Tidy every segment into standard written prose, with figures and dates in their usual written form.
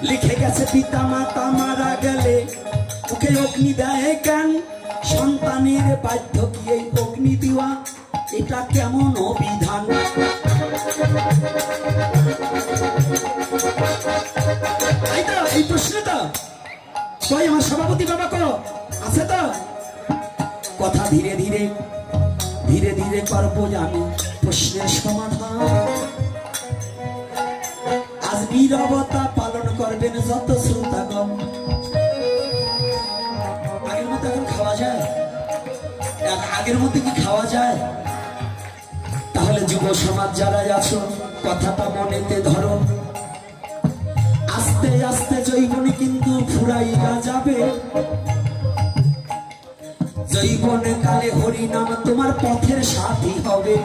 লিখে গেছে পিতা মাতা মারা গেলে ওকে অগ্নি দেয় কেন? সন্তানের বাধ্য কি এই অগ্নি দেওয়া? এটা কেমন অবিধান? এই প্রশ্নটা কই আমার সভাপতি বাবা কো আছে তো? কথা ধীরে ধীরে ধীরে ধীরে করবো আমি প্রশ্নের সমাধান। আজ নীরবতা পালন করবেন যত শ্রোতাগণ। আগের মতো এখন খাওয়া যায়? আগের মতো কি খাওয়া যায়? তাহলে যুব সমাজ যারা আছো কথাটা মনেতে ধরো। আস্তে আস্তে জৈবনে কিন্তু ফুরাইয়া যাবে। জৈবনে কালে হরি নাম তোমার পথের সাথী হবে।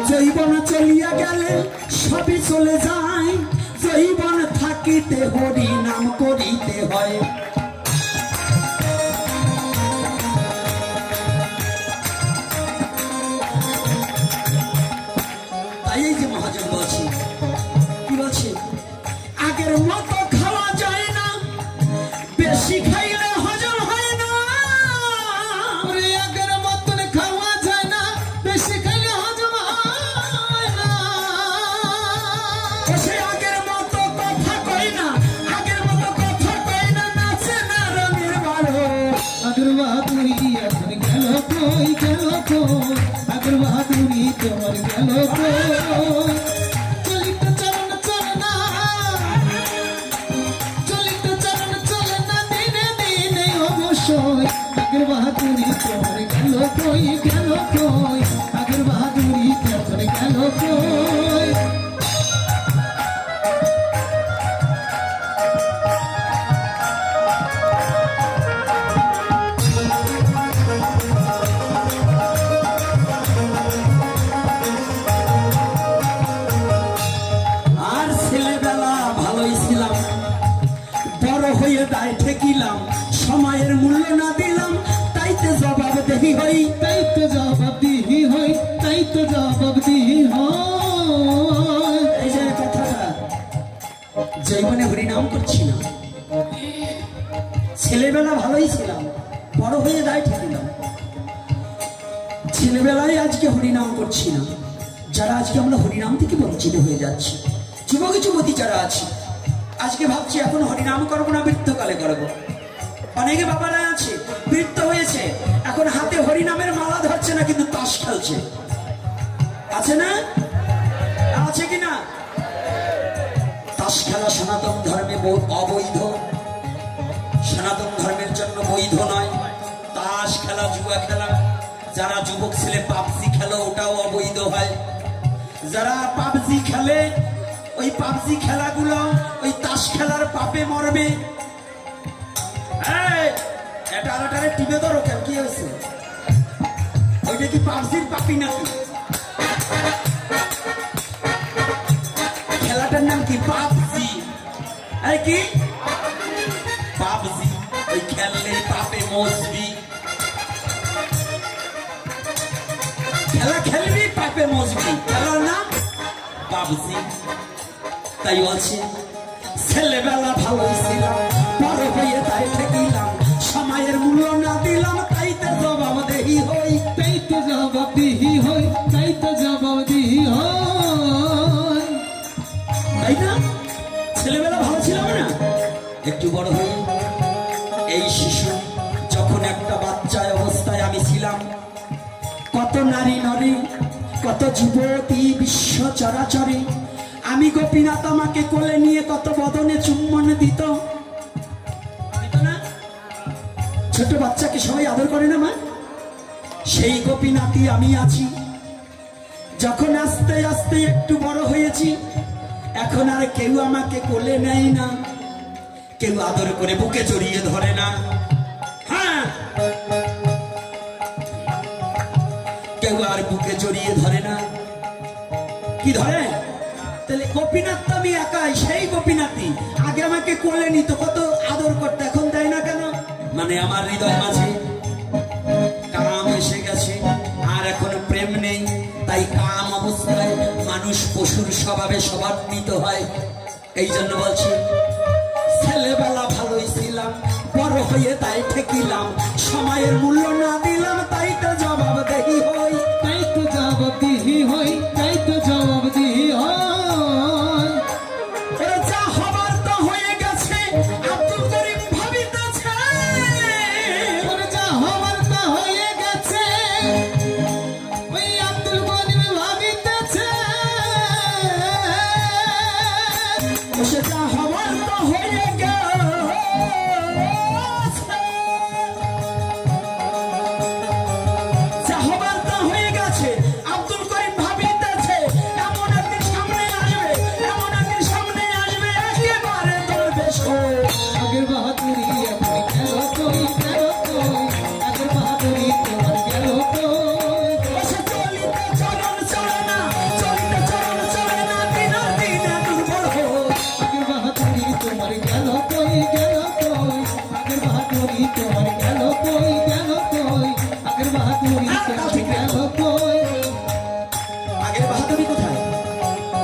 জৈবন চলিয়া গেলে সবই চলে যায়। জৈবন থাকিতে হরি নাম করিতে হয়। তাই এই যে মহাজন বলছি, কি বলছে? আগের মতো খাওয়া যায় না, বেশি খাইলে হজম হয় না। আগের মতন খাওয়া যায় না, বেশি খাইলে হজম হয় না। সে আগের মতো কথা কই না, আগের মতো কথা কই না, নাচে না রঙের বারো। আগের বাহাদুরি এখন গেল কই, গেল কই, আগের বাহাদুরি তোমার গেল কই। চলিত চরণ চলে না, চলিত চরণ চলে না, দিনে দিনে অবশ্যই। আগের বাহাদুরি তোমার গেল কই, গেল কই, আগের বাহাদুরি তোমার গেল কই। আর ছেলেবেলা ভালোই ছিলাম, বড় হয়ে দায় ঠেকিলাম, সময়ের মূল্য না দিলাম, তাইতে জবাব দেহি হই। তাই তো জবাব দিহি হই, তাই তো জবাব দিহি হয়। এই যে কথাটা, জৈবনে হরিনাম করছি না। ছেলেবেলা ভালোই ছিলাম, বড় হয়ে দায় ঠেকিলাম, ছেলেবেলায় আজকে হরিনাম করছি না। যারা আজকে আমরা হরিনাম থেকে বঞ্চিত হয়ে যাচ্ছি, যুবক যুবতী যারা আছে, আজকে ভাবছি এখন হরিনাম করবো না বৃদ্ধকালে করবো। অনেকে বাবারা আছে বৃদ্ধ হয়েছে, এখন হাতে হরিনামের মালা ধরছে না, কিন্তু তাস খেলছে। আছে না? আছে কি না? তাস খেলা সনাতন ধর্মে অবৈধ, সনাতন ধর্মের জন্য বৈধ নয়। তাস খেলা, জুয়া খেলা, যারা যুবক ছেলে পাবজি খেলো ওটাও অবৈধ হয়। যারা পাবজি খেলে ওই পাবজি খেলাগুলো ওই তাস খেলার পাপে মরবে। এটা আলাটারে টিপে ধরো কেন? কি হয়েছে? ওইটা কি পাবজির পাপি নাকি? খেলাটার নাম কি? পাবজি। এই কি পাবজি? ওই খেললে পাপে মজবি। খেলা খেলবি পাপে মজবি, খেলার নাম পাবজি। তাই বলছি ছেলেবেলা ভালোই ছিলাম, বড় হয়ে তাই ঠেকিলাম, সময়ের মূল্য না দিলাম, তাইতে জবাব দেহি হই। তাই তো জবাব দিহি হই, তাই তো জবাব দিহি হয়। তাই না? ছেলেবেলা ভালো ছিলাম না? একটু বড় হই, এই শিশু যখন একটা বাচ্চা অবস্থায় আমি ছিলাম, কত নারী নারী, কত যুবতী বিশ্ব চরাচরে, আমি গোপীনাথ আমাকে কোলে নিয়ে কত বদনে চুম্বন দিত না? ছোট বাচ্চাকে সবাই আদর করে না মা? সেই গোপীনাথই আমি আছি। যখন আস্তে আস্তে একটু বড় হয়েছি, এখন আর কেউ আমাকে কোলে নেয় না, কেউ আদর করে বুকে জড়িয়ে ধরে না। হ্যাঁ, কেউ আর বুকে জড়িয়ে ধরে না। কি ধরে? তাহলে গোপীনাথ তো আমি একাই, সেই গোপীনাথই আগে আমাকে কোলে নিত, কত আদর করতে, এখন দেয় না কেন? মানে আমার হৃদয় মাঝে কাম এসে গেছে, আর এখন প্রেম নেই, তাই কাম অবশ্য অবস্থায় মানুষ পশুর স্বভাবে স্বভান্বিত হয়। এই জন্য বলছি, ছেলেবেলা ভালোই ছিলাম, বড় হয়ে তাই ঠেকিলাম, সময়ের মূল্য না দিলাম, তাই তো জবাব দেহি হই। তাই তো জবাবদিহি হই, তাই তো জবাবদিহি হয়। ওরে যা হবার তা হয়ে গেছে, আব্দুল করিম ভাবিতেছে। ওরে যা হবার তা হয়ে গেছে, ওই আব্দুল করিম ভাবিতেছে। সে যা হবার তা হয়ে গেছে, যা হবার তা হয়ে গেছে, আব্দুল করিম ভাবিতেছে। এমন একদিন সামনে আসবে, এমন একদিন সামনে আসবে, একেবারে দরবেশ হয়ে। আগের বাহাদুরি এখন গেল কই, গেল কই, আগের বাহাদুরি তোমার গেল কই। বসে চলিতে চলন চলে না, চলিতে চলন চলে না, দিনে দিনে দুর্বল হয়ে। আগের বাহাদুরি তোমার গেল কই, গেল কই, আগের বাহাদুরি তোমার গেল কই, গেল কই, আগের বাহাদুরি তোমার গেল কই। আগের বাহাদুরি কোথায়?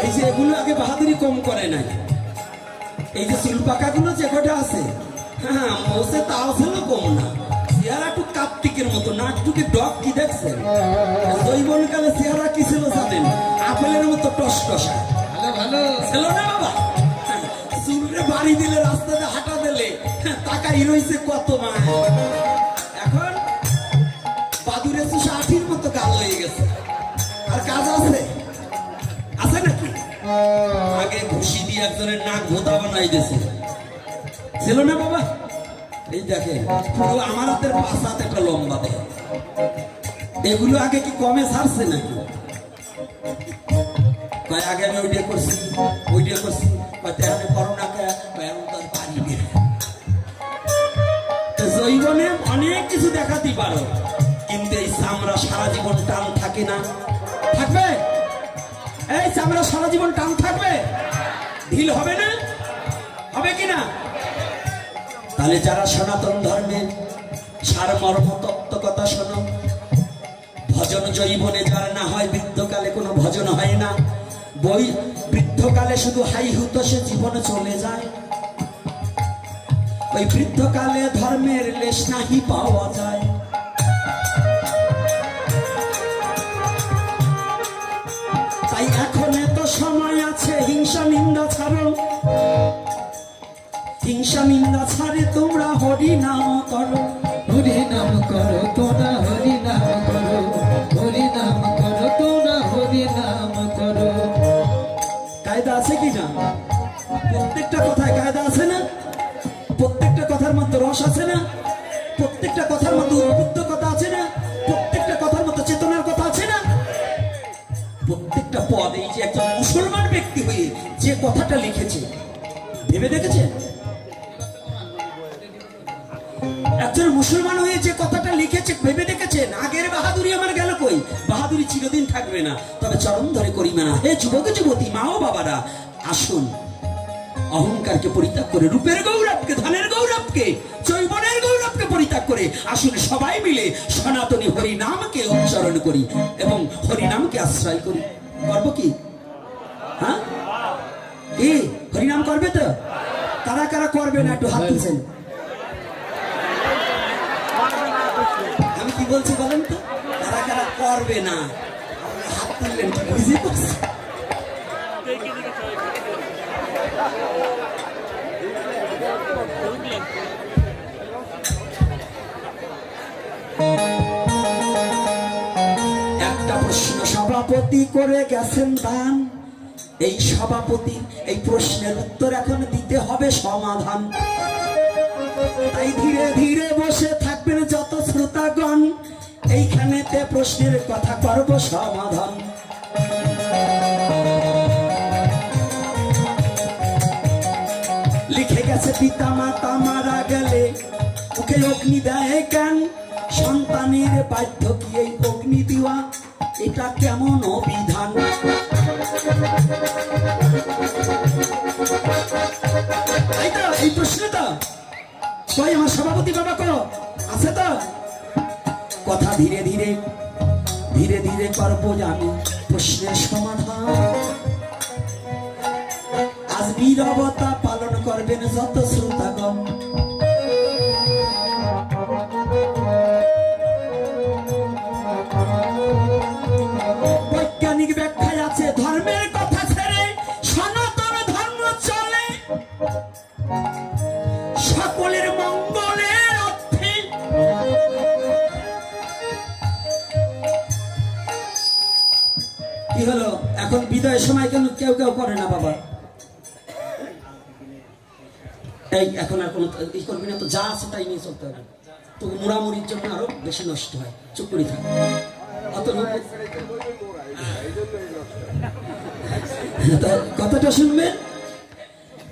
এই যে এগুলো আগে বাহাদুরি কম করে নাই। এই যে চুল পাকাগুলো যে কটা আছে, হ্যাঁ মোসে তাও ছিল কম না। চেহারা একটু কার্তিকের মতো, নাকটুকে ডগ কি দেখছেন? জৈবনকালে চেহারা কি ছিল জানেন? আপেলের মতো টসটসা ভালো ভালো ছিল না বাবা? হ্যাঁ, চুলরে বাড়ি দিলে, রাস্তাতে হাঁটা দিলে তাকাই রইছে কত মা। এখন বাদুরে আঠির মতো গাল হয়ে গেছে। আর কাজ আছে, আছে নাকি? আগে ঘুষি দিয়ে একজনের নাক ভোতা বানাই দিয়েছে, ছিল না বাবা? এই দেখে পুরো আমার হাতের 5 হাত একটা লম্বা দেহ। এগুলো আগে কি কমে ছাড়ছে নাকি? কয় আগে আমি ওইটা করছি, ওইটা করছি, কয়তে আমি করোনাকে এমন তার পারি নি। তো জৈবনে অনেক কিছু দেখাতে পারো, কিন্তু এই চামড়া সারা জীবন টান থাকে না। থাকবে? এই চামড়া সারা জীবন টান থাকবে? ঢিল হবে না? হবে কিনা? তাহলে যারা সনাতন ধর্মের সারমর্ম তত্ত্ব কথা শোনো, ভজন জৈবনে যার না হয়, বৃদ্ধকালে কোনো ভজন হয় না। বই বৃদ্ধকালে শুধু হাই হুতোষে জীবন চলে যায়। ওই বৃদ্ধকালে ধর্মের লেশ নাহি পাওয়া যায়। তাই এখন এত সময় আছে, হিংসা নিন্দা ছাড়ো, হিংসা নিন্দা ছাড়ে তোমরা হরি নাম করো। হরি নাম করো তোরা, হরি নাম করো, হরি নাম করো তোরা, হরি নাম করো। কায়দা আছে কি না? প্রত্যেকটা কথায় কায়দা আছে না? প্রত্যেকটা কথার মধ্যে রস আছে না? প্রত্যেকটা কথার মধ্যে উদ্বুদ্ধ কথা আছে না? প্রত্যেকটা কথার মধ্যে চেতনার কথা আছে না? প্রত্যেকটা পদ, এই যে একজন মুসলমান ব্যক্তি হয়ে যে কথাটা লিখেছে, ভেবে দেখেছেন? একজন মুসলমান হয়ে যে কথাটা লিখেছে, ভেবে দেখেছেন? আগের বাহাদুরি আমার গেল কই? বাহাদুরি চিরদিন থাকবে না, তবে চরম ধরে করিবে না। হে যুবক যুবতী, মা ও বাবারা, আসুন অহংকারকে পরিত্যাগ করে, রূপের গৌরবকে, ধনের গৌরবকে, যৌবনের গৌরবকে পরিত্যাগ করে আসুন সবাই মিলে সনাতনী হরি নামকে উচ্চারণ করি এবং হরি নামকে আশ্রয় করি। করব কি? হ্যাঁ, কি হরিনাম করবে তো? কারা কারা করবে না একটু হাত তুলছেন? আমি কি বলছি বলেন তো? কারা কারা করবে না? আপনারা হাত তুললেন, কি বুঝে পারছি? একটা প্রশ্ন সভাপতি করে গেছেন দান। এই সভাপতি এই প্রশ্নের উত্তর এখন দিতে হবে সমাধান। তাই ধীরে ধীরে বসে থাকবেন যত শ্রোতাগণ, এইখানেতে প্রশ্নের কথা করব সমাধান। লিখে গেছে পিতা মাতা মারা গেলে মুখে অগ্নি দেয় কেন? সন্তানের বাধ্য কি এই অগ্নি দেওয়া? এটা কেমন অবিধান? তাই তো এই প্রশ্নটা কই আমার সভাপতি বাবা কো আছে তো? কথা ধীরে ধীরে ধীরে ধীরে করব আমি প্রশ্নের সমাধান। আজ নীরবতা পালন করবেন যত শ্রোতাগণ। বৈজ্ঞানিক ব্যাখ্যায় আছে ধর্মের কথা ছেড়ে সনাতন ধর্ম চলে সকলের মঙ্গলের অর্থে। কি হলো এখন বিদায়ের সময় কেন কেউ কেউ করে না বাবা? এই এখন আর কোনো ই করবি না তো, যা আছে তাই নিয়ে চলতে হবে। তো মুড়ামুড়ির জন্য আরো বেশি নষ্ট হয়, চুপ করে থাকে অত কথাটা শুনবেন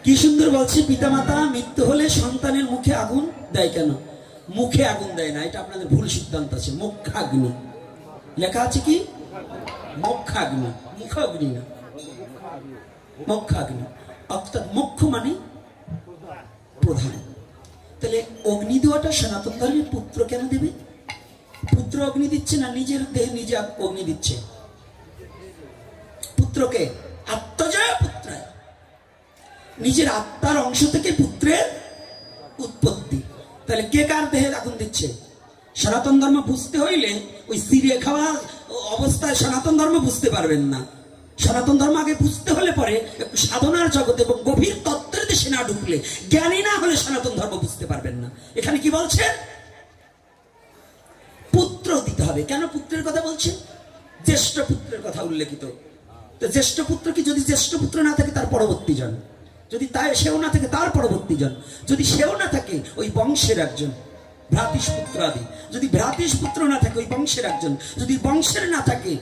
কি সুন্দর বলছে। পিতামাতা মৃত্যু হলে সন্তানের মুখে আগুন দেয় কেন? মুখে আগুন দেয় না, এটা আপনাদের ভুল সিদ্ধান্ত আছে। মুখাগ্নি লেখা আছে, কি মুখাগ্নি, মুখাগ্নি না মুখাগ্নি, অর্থাৎ মুখ্য মানে প্রধান। তাহলে অগ্নি দেওয়াটা সনাতন ধর্মের পুত্র কেন দেবে? পুত্র অগ্নি দিচ্ছে না নিজের দেহে নিজে অগ্নি দিচ্ছে? পুত্রকে আত্মজয় পুত্র, নিজের আত্মার অংশ থেকে পুত্রের উৎপত্তি। তাহলে কে কার দেহে আগুন দিচ্ছে? সনাতন ধর্ম বুঝতে হইলে ওই সিরিয়ে খাওয়া অবস্থায় সনাতন ধর্ম বুঝতে পারবেন না। সনাতন ধর্ম আগে বুঝতে হলে পরে একটু সাধনার জগতে এবং গভীর তত্ত্বের দেশে না ঢুকলে, জ্ঞানী না হলে সনাতন ধর্ম বুঝতে পারবেন না। এখানে কি বলছে? পুত্র দিতে হবে। কেন পুত্রের কথা বলছে? জ্যেষ্ঠ পুত্রের কথা উল্লেখিত। তো জ্যেষ্ঠ পুত্র কি? যদি জ্যেষ্ঠ পুত্র না থাকে তার পরবর্তী জন, যদি তাই সেও না থাকে তার পরবর্তী জন, যদি সেও না থাকে ওই বংশের একজন, ভ্রাতিস পুত্র আদি। যদি ভ্রাতিস পুত্র না থাকে ওই বংশের একজন, যদি বংশের না থাকে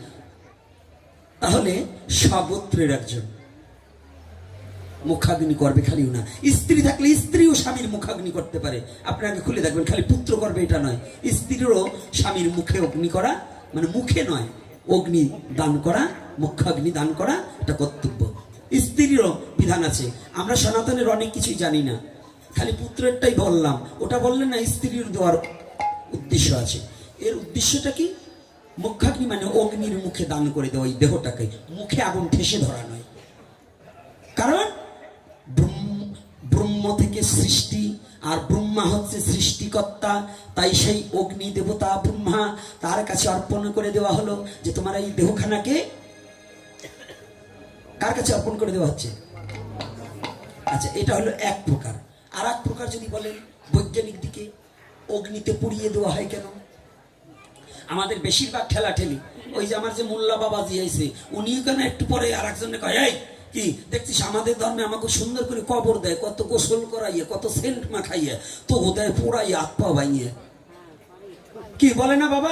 তাহলে স্বগোত্রের একজন মুখাগ্নি করবে। খালিও না, স্ত্রী থাকলে স্ত্রীও স্বামীর মুখাগ্নি করতে পারে। আপনাকে খুলে দেখবেন, খালি পুত্র করবে এটা নয়, স্ত্রীরও স্বামীর মুখে অগ্নি করা, মানে মুখে নয়, অগ্নি দান করা, মুখাগ্নি দান করা এটা কর্তব্য। স্ত্রীরও বিধান আছে। আমরা সনাতনের অনেক কিছুই জানি না, খালি পুত্রেরটাই বললাম। ওটা বললেন না, স্ত্রীর দেওয়ার উদ্দেশ্য আছে। এর উদ্দেশ্যটা কি? মুখাগ্নি মানে অগ্নির মুখে দান করে দেওয়া, ওই দেহটাকে মুখে আগুন ঠেসে ধরা নয়। কারণ ব্রহ্ম থেকে সৃষ্টি, আর ব্রহ্মা হচ্ছে সৃষ্টিকর্তা। তাই সেই অগ্নি দেবতা ব্রহ্মা, তার কাছে অর্পণ করে দেওয়া হলো যে তোমার এই দেহখানাকে কার কাছে অর্পণ করে দেওয়া হচ্ছে। আচ্ছা, এটা হলো এক প্রকার। আর এক প্রকার যদি বলেন বৈজ্ঞানিক দিকে, অগ্নিতে পুড়িয়ে দেওয়া হয় কেন? আমাদের বেশিরভাগ ঠেলাঠেলি, ওই যে আমার যে মোল্লা বাবাজি আইছে, উনিও কেন একটু পরে আর একজনে কয়, এই কি দেখছিস আমাদের ধর্মে আমাকে সুন্দর করে কবর দেয়, কত গোসল করাইয়ে, কত সেন্ট মাখাইয়ে, তো ওদের পোড়াইয়ে হাত পা ভাঙিয়ে। কি বলে না বাবা?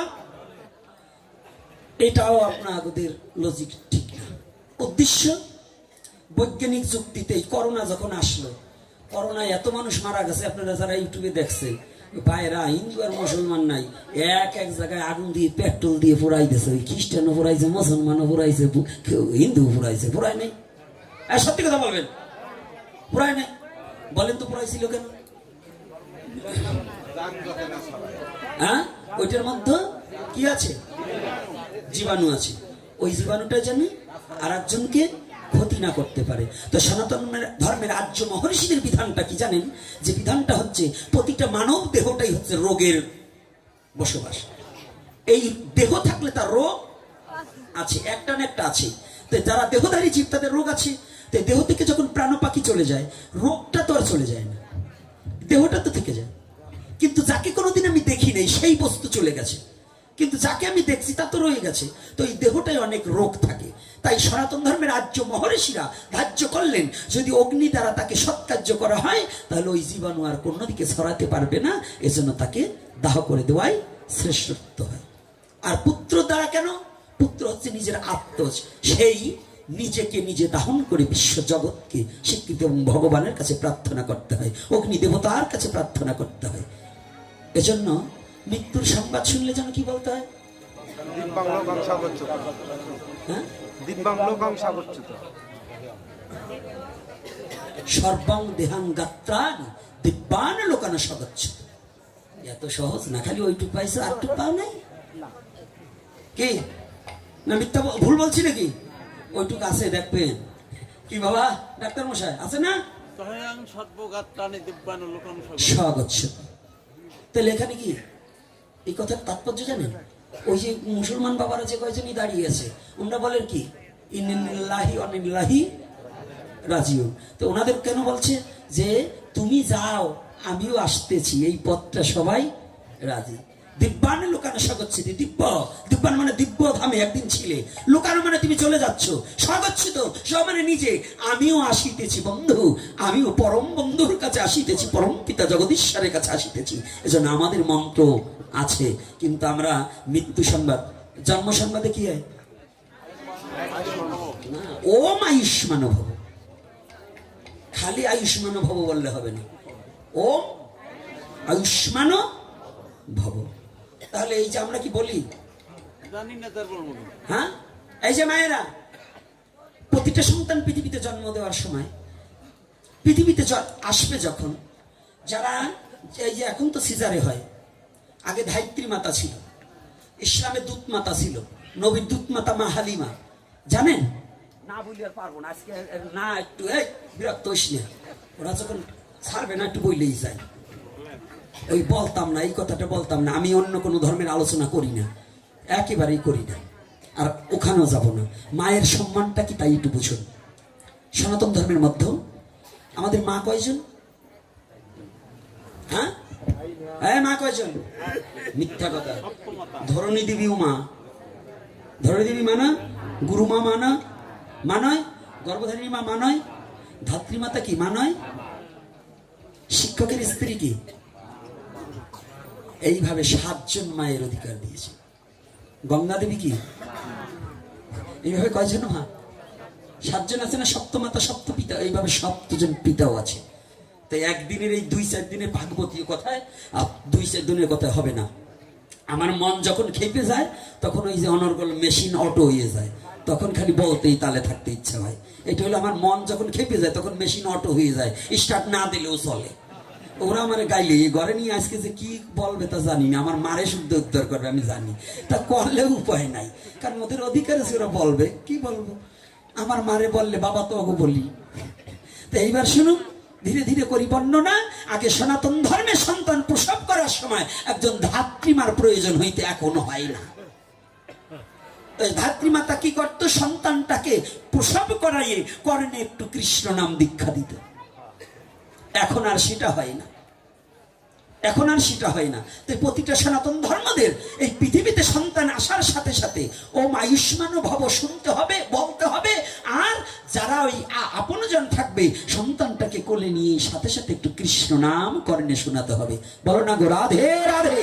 এটাও আপনাদের লজিক ঠিক না। উদ্দেশ্য বৈজ্ঞানিক যুক্তিতে করোনা যখন আসলো, করোনায় এত মানুষ মারা গেছে, আপনারা যারা ইউটিউবে দেখছে, ভাইরা হিন্দু আর মুসলমান নাই, এক এক জায়গায় আগুন দিয়ে পেট্রোল দিয়ে পোড়াই দিয়েছে। ওই খ্রিস্টানও পোড়াইছে, মুসলমানও পোড়াইছে, হিন্দু পোড়াইছে। পোড়ায় নাই? সত্যি কথা বলবেন, পোড়ায় নাই? বলেন তো পোড়াইছিল কেন? হ্যাঁ, ওইটার মধ্যে কি আছে? জীবাণু আছে। ওই জীবাণুটা জানি আর একজনকে ক্ষতি না করতে পারে। তো সনাতন ধর্মের আর্য মহর্ষিদের বিধানটা কি জানেন? যে বিধানটা হচ্ছে প্রতিটা মানব দেহটাই হচ্ছে রোগের বসবাস। এই দেহ থাকলে তার রোগ আছে, একটা না একটা আছে। তো যারা দেহধারী জীব তাদের রোগ আছে। তো দেহ থেকে যখন প্রাণ পাখি চলে যায়, রোগটা তো আর চলে যায় না, দেহটা তো থেকে যায়। কিন্তু যাকে কোনোদিন আমি দেখি নাই সেই বস্তু চলে গেছে, কিন্তু যাকে আমি দেখছি তা তো রয়ে গেছে। তো এই দেহটায় অনেক রোগ থাকে। তাই সনাতন ধর্মের আর্য মহর্ষিরা ধার্য করলেন, যদি অগ্নি দ্বারা তাকে সৎকার্য করা হয় তাহলে ওই জীবাণু আর কোনো দিকে ছড়াতে পারবে না, এজন্য তাকে দাহ করে দেওয়াই শ্রেষ্ঠত্ব হয়। আর পুত্র দ্বারা কেন? পুত্র হচ্ছে নিজের আত্মজ, সেই নিজেকে নিজে দাহন করে বিশ্ব জগৎকে স্বীকৃতি এবং ভগবানের কাছে প্রার্থনা করতে হয়, অগ্নি দেবতার কাছে প্রার্থনা করতে হয়। এজন্য মৃত্যুর সংবাদ শুনলে যেন কি বলতে হয়? হ্যাঁ, সর্বং দেহাং গাত্রাণি দিব্যান লোকান সগচ্ছতি। এত সহজ না, খালি ওইটুক পাইছো আরটুক পাও নাই। কি না মিথ্যা ভুল বলছি নাকি? ওইটুকু আছে দেখবেন। কি বাবা ডাক্তার মশাই আছে না? স্বয়ং সর্বগাত্রাণি দিব্যানো লোকম স্বাগত। তাহলে এখানে কি এই কথার তাৎপর্য জানেন? ওই যে মুসলমান বাবারা যে কয়জনই দাঁড়িয়ে আছে, ওনারা বলেন কি ইন্নালিল্লাহি ওয়া ইন্না ইলাইহি রাজিউন। তো ওনাদের কেন বলছে যে তুমি যাও আমিও আসতেছি, এই পথটা সবাই রাজি। দিব্যানে লোকানো স্বাগচ্ছিত। দিব্যান মানে দিব্য ধামে একদিন ছিলে, লোকানো মানে তুমি চলে যাচ্ছ, স্বাগচ্ছিত সব মানে নিজে আমিও আসিতেছি বন্ধু, আমিও পরম বন্ধুর কাছে আসিতেছি, পরম পিতা জগদীশ্বরের কাছে আসিতেছি। এজন্য আমাদের মন্ত্র আছে, কিন্তু আমরা মৃত্যু সংবাদ, জন্ম সংবাদে কি হয়? ওম আয়ুষ্মান ভব, খালি আয়ুষ্মান ভব বললে হবে না, ওম আয়ুষ্মান ভব। তাহলে এই যে আমরা কি বলি, জানি না তার বলবো না। হ্যাঁ, এই যে মায়েরা প্রতিটা সন্তান পৃথিবীতে জন্ম দেওয়ার সময়, পৃথিবীতে আসবে যখন, যারা এই যে এখন তো সিজারে হয়, আগে ধাত্রী মাতা ছিল, ইসলামের দূত মাতা ছিল, নবীর দূত মাতা মা হালিমা, জানেন না? বলি আর পারবো না আজকে, না একটু এই বিরক্ত হইস না, ওরা যখন ছাড়বে না একটু বললেই যায়। ওই বলতাম না, এই কথাটা বলতাম না। আমি অন্য কোনো ধর্মের আলোচনা করি না, একেবারেই করি না, আর ওখানেও যাব না। মায়ের সম্মানটা কি তাই একটু বুঝুন। সনাতন ধর্মের মধ্যে আমাদের মা কয়জন? হ্যাঁ, মা কয়জন? মিথ্যা কথা। ধরণী দেবীও মা। ধরণী দেবী মানা, গুরু মা মানা মানয়, গর্ভধারিণী মা মানয়, ধাত্রীমাতা কি মানয়, শিক্ষকের স্ত্রী কি। এইভাবে 7 জন মায়ের অধিকার দিয়েছে। গঙ্গা দেবী কি এইভাবে কয়জন মা? 7 জন আছে না, সপ্তমাতা সপ্তপিতা, এইভাবে 7 জন পিতাও আছে। তাই একদিনের এই 2-4 দিনের ভাগবতীয় কথায় আর 2-4 দিনের কথায় হবে না। আমার মন যখন খেপে যায় তখন ওই যে অনর্গল মেশিন অটো হয়ে যায়, তখন খালি বলতেই তালে থাকতে ইচ্ছা হয়। এটা হলো আমার মন যখন খেপে যায় তখন মেশিন অটো হয়ে যায়, স্টার্ট না দিলেও চলে। ওরা আমার গাইলে ঘরে নিয়ে আজকে যে কি বলবে তা জানি না, আমার মারে শুদ্ধ উদ্ধার করবে আমি জানি, তা করলেও উপায় নাই, কারণ ওদের অধিকার আছে, ওরা বলবে। কি বলবো, আমার মারে বললে বাবা তো ওকে বলি। তো এইবার শুনুন, ধীরে ধীরে করি বর্ণনা। আগে সনাতন ধর্মের সন্তান প্রসব করার সময় একজন ধাত্রীমার প্রয়োজন হইতে, এখনো হয় না। ধাত্রীমাতা কি করত? সন্তানটাকে প্রসব করাইয়ে কর্ণে একটু কৃষ্ণ নাম দীক্ষা দিত। এখন আর সেটা হয় না, এখন আর সেটা হয় না। তাই প্রতিটা সনাতন ধর্মদের এই পৃথিবীতে সন্তান আসার সাথে সাথে ওম আয়ুষ্মান ভব শুনতে হবে, বলতে হবে। আর যারা ওই আপনজন থাকবে, সন্তানটাকে কোলে নিয়ে সাথে সাথে একটু কৃষ্ণ নাম কর্ণে শোনাতে হবে। বলো না গো রাধে রাধে।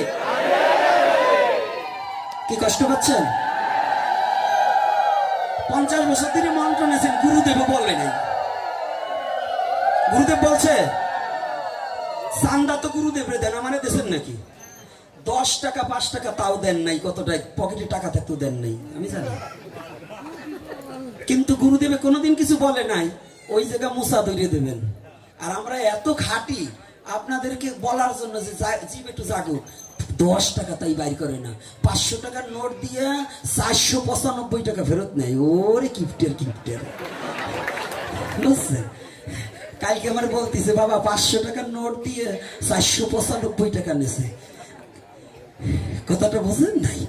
কি কষ্ট পাচ্ছেন? 50 বছর ধরে মন্ত্র নেছেন, গুরুদেব বললে নাই। গুরুদেব বলছে চান্দা তো গুরুদেবরে দেন, আমারে দেশেন নাকি? 10 টাকা 5 টাকা তাও দেন নাই, কতটা পকেটে টাকা থাকতেও দেন নাই, আমি জানি। কিন্তু গুরুদেবে কোনোদিন কিছু বলে নাই, ওই জায়গা মুসা ধরিয়ে দেবেন। আর আমরা এত খাটি আপনাদেরকে বলার জন্য যে জীব একটু জাগুক। 10 টাকা তাই বাইর করে না, 500 টাকার নোট দিয়ে 495 টাকা ফেরত নেয়। ওরে কিপ্টের বুঝছেন? কালকে আমার বলতেছে বাবা 500 টাকার নোট দিয়ে 495 টাকা নেছে। কথাটা বুঝেন নাই?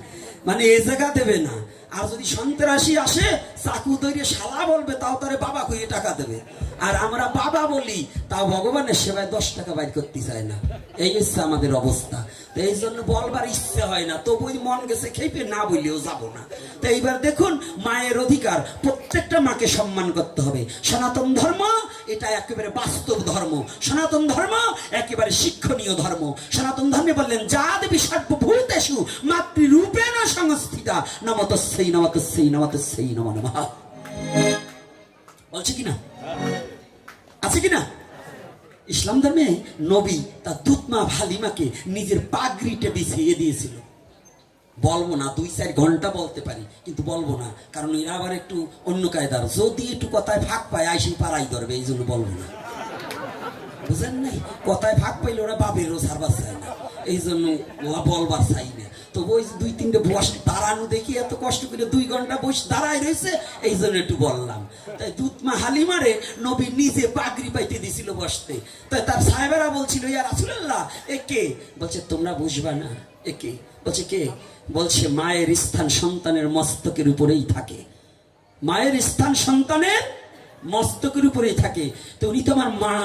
মানে এ জায়গা দেবে না। আর যদি সন্ত্রাসী আসে চাকু ধরে শালা বলবে, তাও তারে বাবা কইয়ে টাকা দেবে। আর আমরা বাবা বলি, তাও ভগবানের সেবায় 10 টাকা বাইর করতে চায় না। এই হচ্ছে আমাদের অবস্থা। তো এই জন্য বলবার ইচ্ছে হয় না, তবুই মন গেছে খেপে না বললেও যাব না। তো এইবার দেখুন, মায়ের অধিকার, প্রত্যেকটা মাকে সম্মান করতে হবে। সনাতন ধর্ম এটা একেবারে বাস্তব ধর্ম, সনাতন ধর্ম একেবারে শিক্ষণীয় ধর্ম। সনাতন ধর্মে বললেন যা দেবী সর্বভূতেষু মাতৃরূপেণ সংস্থিতা নমতস্যৈ নমতস্যৈ নমতস্যৈ নমো নমঃ। বলছে কিনা? আছে কিনা? ইসলাম ধর্মে নবী তার দুধমা হালিমাকে নিজের পাগড়িতে বিছিয়ে দিয়েছিল। বলবো না, 2-4 ঘন্টা বলতে পারি, কিন্তু বলবো না, কারণ এরা আবার একটু অন্য কায়দার। যদি একটু কথায় ফাঁক পায় আইসি পাড়াই ধরবে, এই জন্য বলবো না। বুঝেন নাই? কথায় ফাঁক পাইলে ওরা বাবেরও ছাড়বার চায় না, এই জন্য ওরা বলবার চাই না। তো ওই দুই তিনটে বস দাঁড়ানো দেখি এত কষ্ট করে 2 ঘন্টা বস দাঁড়ায় রয়েছে, এই জন্য একটু বললাম। তাই দুধমা হালিমারে নবী নিজে পাগড়ি পাইতে দিছিল বসতে। তাই তার সাহেবেরা বলছিল, ইয়া রাসূলুল্লাহ এ কে? বলছে তোমরা বুঝবা না এ কে। বলছে কে? বলছে মায়ের স্থান সন্তানের মস্তকের উপরেই থাকে, মায়ের স্থান সন্তানের মস্তকের উপরেই থাকে। তো উনি তো আমার মা,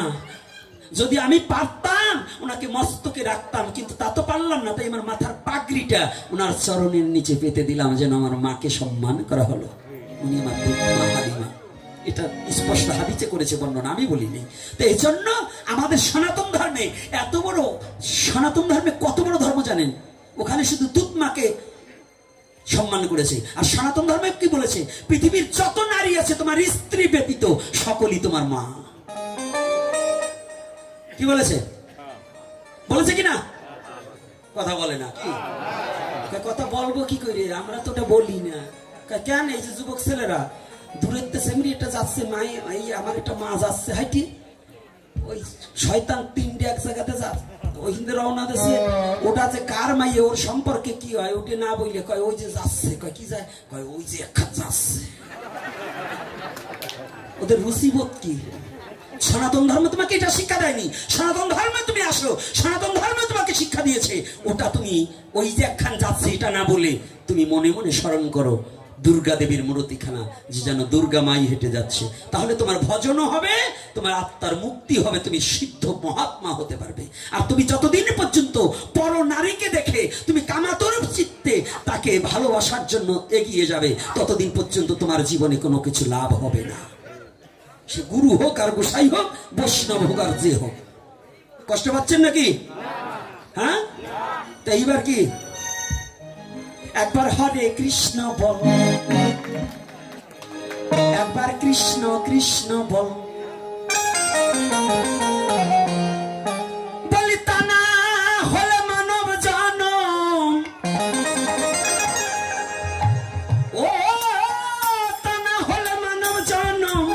যদি আমি পারতাম ওনাকে মস্তকে রাখতাম, কিন্তু তা তো পারলাম না। তাই আমার মাথার পাগড়িটা ওনার চরণের নিচে পেতে দিলাম, যেন আমার মাকে সম্মান করা হলো। উনি আমার মা হালিমা। এটা স্পষ্ট হাদিসে করেছে বর্ণনা, আমি বলিনি। তো এই জন্য আমাদের সনাতন ধর্মে এত বড়, সনাতন ধর্মে কত বড় ধর্ম জানেন? ওখানে শুধু দুধ মাকে সম্মান করেছে। আর সনাতন ধর্মে কি বলেছে? পৃথিবীর যত নারী আছে তোমার স্ত্রী ব্যতীত সকলই তোমার মা। কি বলেছে? বলেছে কি না? কথা বলে না কি? কথা বলবো কি করে, আমরা তো ওটা বলি না। কেন? এই যে যুবক ছেলেরা দূরের সেমরি এটা যাচ্ছে, মাই এই আমার একটা মা যাচ্ছে হাইটি, ওই শয়তান 3টে এক জায়গাতে যাচ্ছে, ওই হিন্দে রওনা দিয়েছে। ওটা যে কার মাইয়ে, ওর সম্পর্কে কি হয় ওটা না বললে কয় ওই যে যাচ্ছে, কয় কি যায়, কয় ওই যে একখান যাচ্ছে। ওদের রুচিবোধ কি? সনাতন ধর্ম তোমাকে এটা শিক্ষা দেয়নি। সনাতন ধর্মে তুমি আসো, সনাতন ধর্মে তোমাকে শিক্ষা দিয়েছে ওটা তুমি ওই যে একখান যাচ্ছে এটা না বলে তুমি মনে মনে স্মরণ করো দুর্গা দেবীর মূর্তিখানা, যে যেন দুর্গা মাই হেঁটে যাচ্ছে। তাহলে তোমার ভজনও হবে, তোমার আত্মার মুক্তি হবে, তুমি সিদ্ধ মহাত্মা হতে পারবে। আর তুমি যতদিন পর্যন্ত পর নারীকে দেখে তুমি কামাতর চিত্তে তাকে ভালোবাসার জন্য এগিয়ে যাবে, ততদিন পর্যন্ত তোমার জীবনে কোনো কিছু লাভ হবে না। সে গুরু হোক আর গোসাই হোক, বৈষ্ণব হোক আর যে হোক। কষ্ট পাচ্ছেন নাকি? হ্যাঁ, তো এইবার কি একবার হরে কৃষ্ণ বল, একবার কৃষ্ণ কৃষ্ণ বল। বলি তা না হলে মানব জনম, ও তা না হলে মানব জনম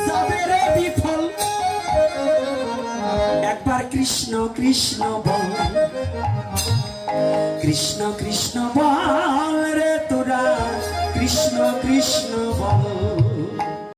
যাবে রে বিফল। একবার কৃষ্ণ কৃষ্ণ বল, কৃষ্ণ কৃষ্ণ বল রে তোরা, কৃষ্ণ কৃষ্ণ